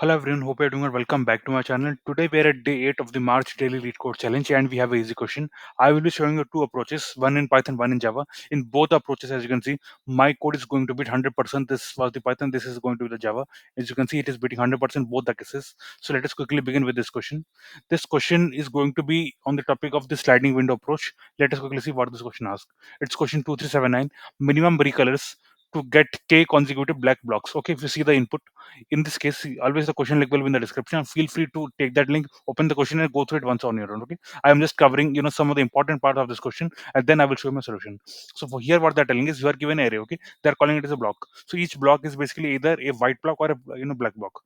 Hello everyone, hope you're doing well. Welcome back to my channel. Today we are at day 8 of the March daily LeetCode challenge and we have a easy question. I will be showing you two approaches, one in Python, one in Java. In both approaches, as you can see, my code is going to beat 100%. This was the Python, this is going to be the Java. As you can see, it is beating 100% both the cases. So let us quickly begin with this question. This question is going to be on the topic of the sliding window approach. Let us quickly see what this question asks. It's question 2379, minimum recolors to get k consecutive black blocks. Okay, if you see the input, in this case, always the question link will be in the description. Feel free to take that link, open the question and go through it once on your own. Okay, I am just covering some of the important parts of this question, and then I will show you my solution. So for here, what they're telling is you are given an array. Okay, they're calling it as a block. So each block is basically either a white block or a black block.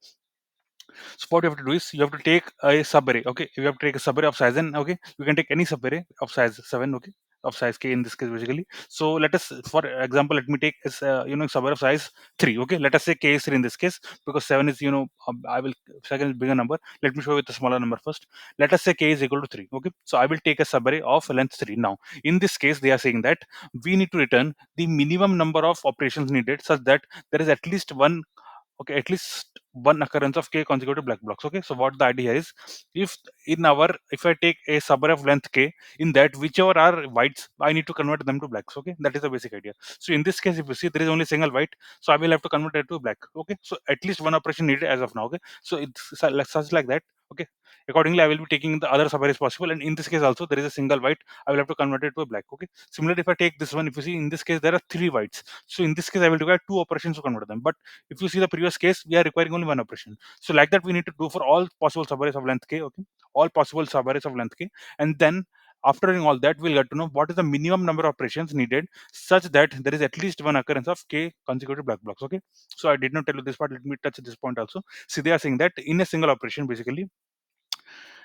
So what you have to do is you have to take a subarray. Okay, you have to take a subarray of size n. Okay, you can take any subarray of size 7. Okay, of size k in this case basically. So let us, for example, let me take as subarray of size 3. Okay, let us say k is 3 in this case because 7 is I will second is bigger number. Let me show you with the smaller number first. Let us say k is equal to 3. Okay, so I will take a subarray of length 3. Now in this case they are saying that we need to return the minimum number of operations needed such that there is at least one, okay, at least one occurrence of k consecutive black blocks. Okay, so what the idea is, if if I take a subarray of length k, in that whichever are whites I need to convert them to blacks. Okay, that is the basic idea. So in this case, if you see there is only single white, so I will have to convert it to black. Okay, so at least one operation needed as of now. Okay, so it's such like that. Okay, accordingly I will be taking the other subarray as possible, and in this case also there is a single white, I will have to convert it to a black. Okay, similarly if I take this one, if you see in this case there are three whites, so in this case I will require two operations to convert them. But if you see the previous case, we are requiring only one operation. So like that, we need to do for all possible subarrays of length k. Okay, all possible subarrays of length k, and then after doing all that, we'll get to know what is the minimum number of operations needed such that there is at least one occurrence of k consecutive black blocks. Okay, so I did not tell you this part. Let me touch this point also. See, they are saying that in a single operation, basically,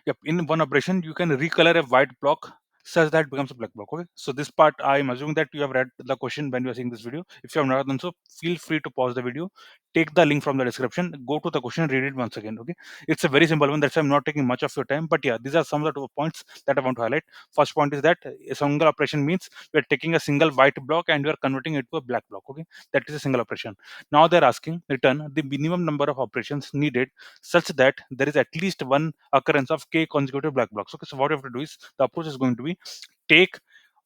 yep, in one operation, you can recolor a white block such that it becomes a black block. Okay, so this part I am assuming that you have read the question when you are seeing this video. If you have not done so, feel free to pause the video, take the link from the description, go to the question, read it once again. Okay, it's a very simple one. That's why I'm not taking much of your time. But yeah, these are some of the 2 points that I want to highlight. First point is that a single operation means we are taking a single white block and we are converting it to a black block. Okay, that is a single operation. Now they're asking return the minimum number of operations needed such that there is at least one occurrence of k consecutive black blocks. Okay, so what you have to do is the approach is going to be take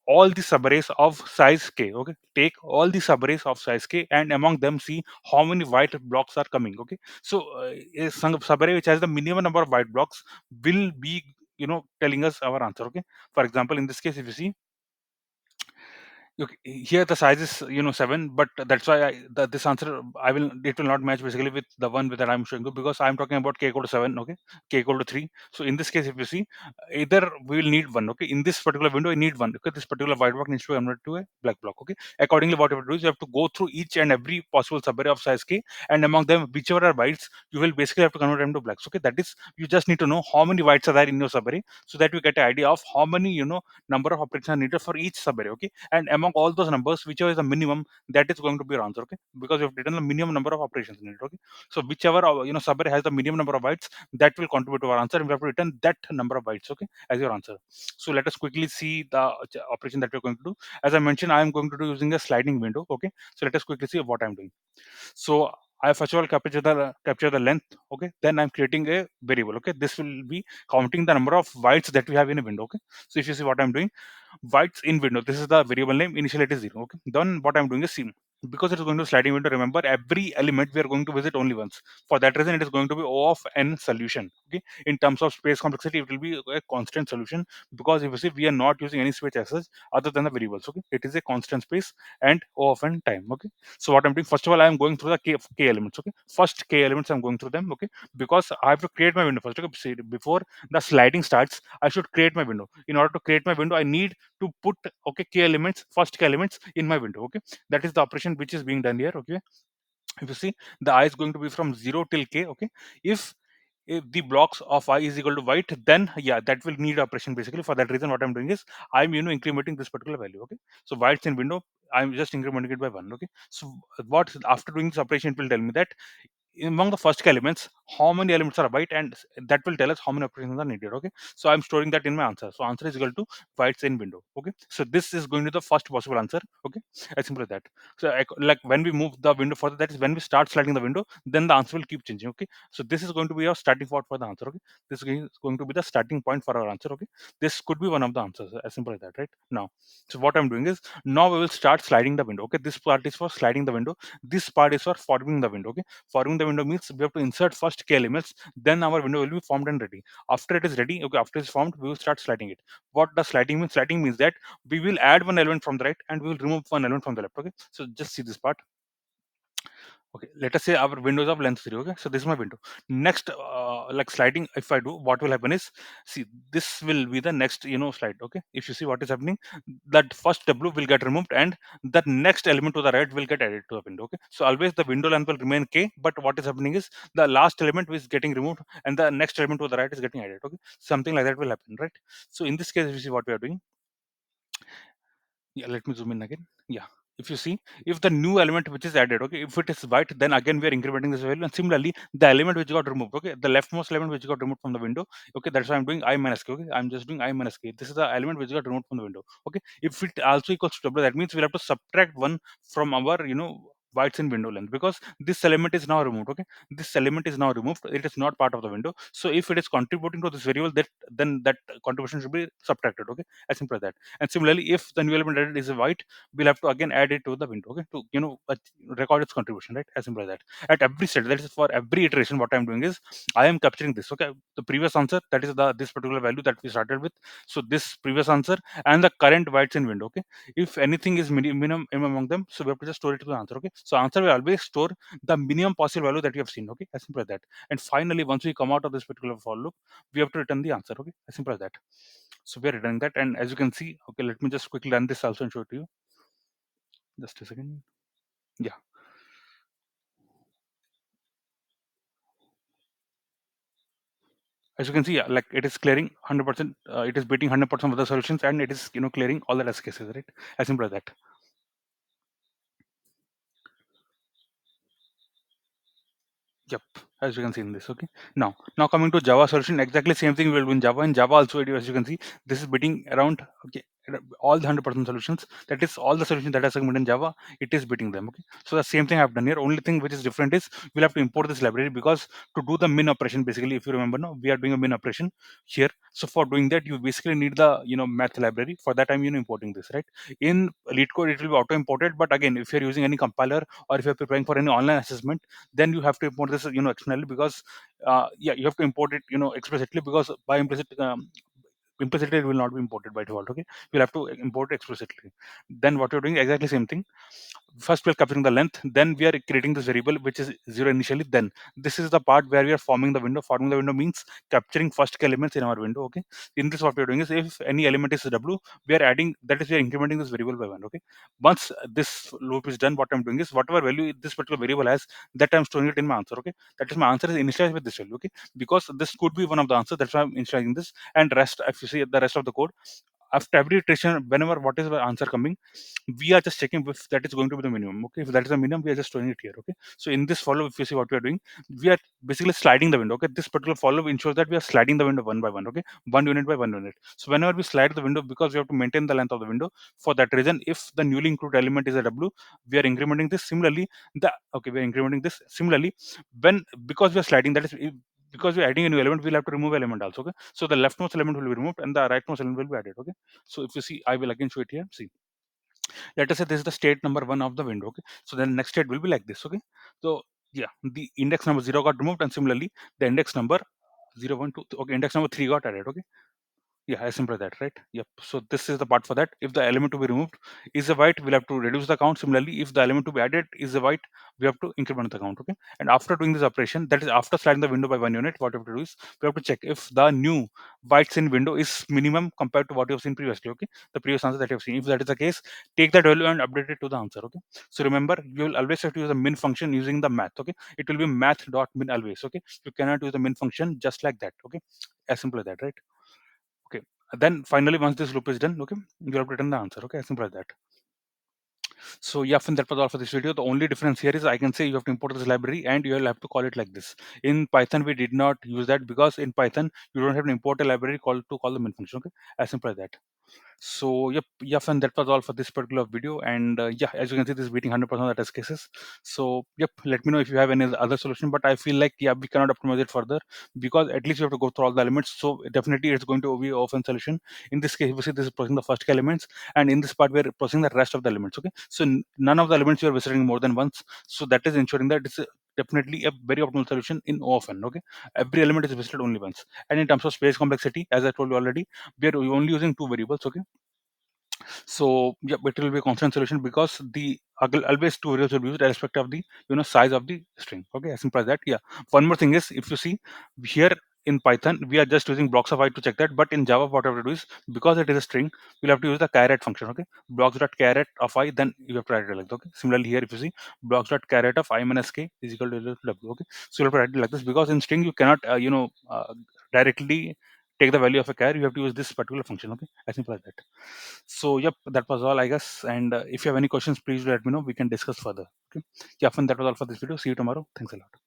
all the subarrays of size k. Okay, take all the subarrays of size k and among them see how many white blocks are coming. Okay, so a subarray which has the minimum number of white blocks will be telling us our answer. Okay, for example, in this case, if you see, okay, here the size is 7, but that's why this answer it will not match basically with the one that I'm showing you because I'm talking about k equal to 7. Okay, k equal to 3. So in this case, if you see, either we will need one. Okay, in this particular window I need one. Okay, this particular white block needs to be converted to a black block. Okay, accordingly what you have to do is you have to go through each and every possible subarray of size k, and among them whichever are whites you will basically have to convert them to blacks. Okay, that is, you just need to know how many whites are there in your subarray so that you get an idea of how many number of operations are needed for each subarray. Okay, and among all those numbers, whichever is the minimum, that is going to be your answer. Okay, because you have written the minimum number of operations needed. Okay, so whichever subarray has the minimum number of bytes, that will contribute to our answer, and we have to return that number of bytes. Okay, as your answer. So let us quickly see the operation that we're going to do. As I mentioned, I am going to do using a sliding window. Okay, so let us quickly see what I'm doing. So I first of all capture the length. Okay, then I'm creating a variable. Okay, this will be counting the number of bytes that we have in a window. Okay, so if you see what I'm doing, bytes in window, this is the variable name, initially it is 0. Okay, then what I'm doing is sim, because it's going to sliding window, remember every element we are going to visit only once. For that reason it is going to be O of n solution. Okay, in terms of space complexity it will be a constant solution, because if you see we are not using any space as such other than the variables. Okay, it is a constant space and O of n time. Okay, so what I'm doing, first of all I am going through the k elements. Okay, first k elements I'm going through them. Okay, because I have to create my window first. Okay, see, before the sliding starts I should create my window. In order to create my window I need to put, okay, k elements, first k elements in my window. Okay, that is the operation which is being done here. Okay, if you see, the I is going to be from 0 till k. Okay, if the blocks of I is equal to white, then yeah, that will need operation. Basically for that reason what I'm doing is I'm incrementing this particular value. Okay, so whites in window I'm just incrementing it by 1. Okay, so what after doing this operation it will tell me that among the first k elements how many elements are byte, and that will tell us how many operations are needed. Okay, so I'm storing that in my answer. So answer is equal to bytes in window. Okay, so this is going to the first possible answer. Okay, as simple as that. So like when we move the window further, that is when we start sliding the window, then the answer will keep changing. Okay, so this is going to be our starting point for the answer. Okay, this is going to be the starting point for our answer. Okay, this could be one of the answers, as simple as that, right? Now, so what I'm doing is, now we will start sliding the window. Okay, this part is for sliding the window, this part is for forming the window. Okay, forming the window means we have to insert first k elements, then our window will be formed and ready. After it is ready, okay, after it's formed, we will start sliding it. What does sliding mean? Sliding means that we will add one element from the right and we will remove one element from the left. Okay, so just see this part. Okay, let us say our windows of length 3. Okay, so this is my window. Next, like sliding, if I do, what will happen is, see, this will be the next, slide. Okay, if you see what is happening, that first w will get removed and that next element to the right will get added to the window. Okay, so always the window length will remain k, but what is happening is the last element is getting removed and the next element to the right is getting added. Okay, something like that will happen, right? So in this case, if you see what we are doing, yeah, let me zoom in again. Yeah, if you see, if the new element which is added, okay, if it is white, then again we are incrementing this value, and similarly the element which got removed, okay, the leftmost element which got removed from the window, okay, that's why I'm doing I minus k. Okay, I'm just doing I minus k. This is the element which got removed from the window. Okay, if it also equals to w, that means we'll have to subtract one from our whites in window length, because this element is now removed. Okay, this element is now removed, it is not part of the window. So if it is contributing to this variable, that then that contribution should be subtracted. Okay, as simple as that. And similarly, if the new element added is a white, we'll have to again add it to the window. Okay, to record its contribution, right? As simple as that. At every step, that is for every iteration, what I'm doing is I am capturing this. Okay, the previous answer, that is the this particular value that we started with. So this previous answer and the current whites in window. Okay, if anything is minimum among them, so we have to just store it to the answer. Okay, so answer will always store the minimum possible value that you have seen. Okay, as simple as that. And finally, once we come out of this particular for loop, we have to return the answer. Okay, as simple as that. So we are returning that, and as you can see, okay, let me just quickly run this also and show it to you. Just a second. Yeah, as you can see, yeah, like it is clearing 100%. It is beating 100% of the solutions, and it is clearing all the test cases, right? As simple as that. Yep, as you can see in this. Okay. Now coming to Java solution, exactly same thing we will do in Java. In Java also, as you can see, this is beating around, okay, all the 100% solutions. That is all the solutions that are segmented in Java. It is beating them. Okay. So the same thing I've done here. Only thing which is different is we'll have to import this library, because to do the min operation, basically, if you remember, now we are doing a min operation here. So for doing that, you basically need the math library. For that time, importing this, right? In LeetCode, it will be auto imported. But again, if you're using any compiler or if you're preparing for any online assessment, then you have to import this externally, because yeah, you have to import it explicitly, because by implicitly it will not be imported by default. Okay, you'll have to import explicitly. Then what you're doing, exactly same thing. First we're capturing the length, then we are creating this variable which is 0 initially. Then this is the part where we are forming the window. Forming the window means capturing first k elements in our window. Okay, in this what we're doing is, if any element is w, we are adding, that is, we are incrementing this variable by 1. Okay, once this loop is done, what I'm doing is, whatever value this particular variable has, that I'm storing it in my answer. Okay, that is, my answer is initialized with this value. Okay, because this could be one of the answers, that's why I'm initializing this. And rest, if you see the rest of the code, after every iteration, whenever what is the answer coming, we are just checking if that is going to be the minimum. Okay, if that is the minimum, we are just storing it here. Okay, so in this follow, if you see what we are doing, we are basically sliding the window. Okay, this particular follow ensures that we are sliding the window one by one. Okay, one unit by one unit. So whenever we slide the window, because we have to maintain the length of the window, for that reason, if the newly included element is a w, we are incrementing this. Similarly, we are incrementing this. Similarly, when, because we are sliding, that is, because we're adding a new element, we'll have to remove element also. Okay, so the leftmost element will be removed and the rightmost element will be added. Okay, so if you see, I will again show it here. See, let us say this is the state number 1 of the window. Okay, so then next state will be like this. Okay, so yeah, the index number 0 got removed, and similarly the index number 0 1 2, okay, index number 3 got added. Okay, yeah, as simple as that, right? Yep. So this is the part for that. If the element to be removed is a white, we'll have to reduce the count. Similarly, if the element to be added is a white, we have to increment the count. Okay. And after doing this operation, that is after sliding the window by 1 unit, what we have to do is we have to check if the new whites in window is minimum compared to what you have seen previously. Okay. The previous answer that you have seen. If that is the case, take that value and update it to the answer. Okay. So remember, you will always have to use the min function using the math. Okay. It will be math dot min always. Okay. You cannot use the min function just like that. Okay. As simple as that, right? Okay. Then finally, once this loop is done, okay, you have to return the answer. Okay, as simple as that. So yeah, friend, that was all for this video. The only difference here is I can say you have to import this library and you will have to call it like this. In Python, we did not use that because in Python you don't have to import a library called to call the main function. Okay, as simple as that. So yep, and that was all for this particular video. And yeah, as you can see, this is beating 100% of the test cases. So yep, let me know if you have any other solution. But I feel like yeah, we cannot optimize it further because at least you have to go through all the elements. So definitely, it's going to be an open solution. In this case, we see this is processing the first elements, and in this part we are processing the rest of the elements. Okay, so none of the elements you are visiting more than once. So that is ensuring that it's definitely a very optimal solution in often. Okay, every element is visited only once. And in terms of space complexity, as I told you already, we are only using two variables. Okay, so yeah, it will be a constant solution because the always two variables will be used respect of the size of the string. Okay, as simple as that. Yeah. One more thing is if you see here in Python, we are just using blocks of I to check that, but in Java, whatever it is, because it is a string, we'll have to use the caret function. Okay, blocks dot caret of I, then you have to write it like that. Okay, similarly here, if you see blocks dot caret of I minus k is equal to w. Okay, so you have to write it like this because in string you cannot directly take the value of a char. You have to use this particular function. Okay, as simple as that. So yep, that was all I guess. And if you have any questions, please let me know. We can discuss further. Okay. Yeah, fun. That was all for this video. See you tomorrow. Thanks a lot.